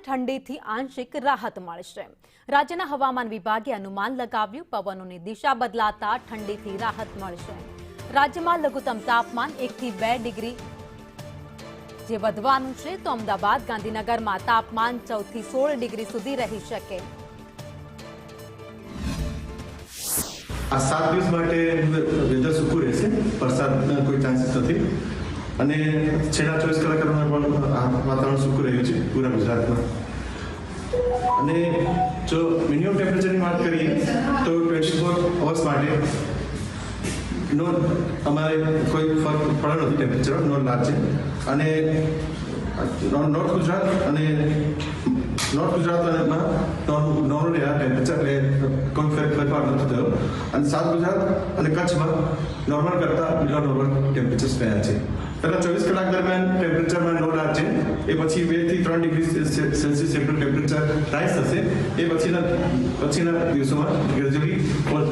ઠંડીથી આંશિક રાહત મળશે। રાજ્યના હવામાન વિભાગે અનુમાન લગાવ્યું, પવનોની દિશા બદલાતા ઠંડીથી રાહત મળશે। રાજ્યમાં લઘુત્તમ તાપમાન 1 થી 2 ડિગ્રી જે વધવાનું છે, તો અમદાવાદ, ગાંધીનગરમાં તાપમાન 14 થી 16 ડિગ્રી સુધી રહી શકે। આ 7 દિવસ માટે વેધર સૂકું રહેશે, વરસાદના કોઈ ચાન્સીસ નથી અને છેલ્લા 24 કલાકમાં પણ વાતાવરણ સૂકું રહ્યું છે પૂરા ગુજરાતમાં। અને જો મિનિમમ ટેમ્પરેચરની વાત કરીએ તો 24 અવર્સ માટે અમારે કોઈ ફરક પડ્યો નથી, ટેમ્પરેચર નોટ લાર્જ છે। અને નોર્થ ગુજરાતમાં નોર્મલ રહ્યા ટેમ્પરેચર, એટલે કોઈ ફેરફાર નથી થયો। અને સાઉથ ગુજરાત અને કચ્છમાં નોર્મલ કરતાં બિલો નોર્મલ ટેમ્પરેચર્સ રહ્યા છે। પહેલાં 24 કલાક દરમિયાન ટેમ્પરેચરમાં નો લાર્જ છે, એ પછી 2 થી 3 ડિગ્રી સેલ્સિયસ જેટલું ટેમ્પરેચર રાઇઝ થશે। એ પછીના દિવસોમાં ગ્રેજ્યુઅલી ફોલ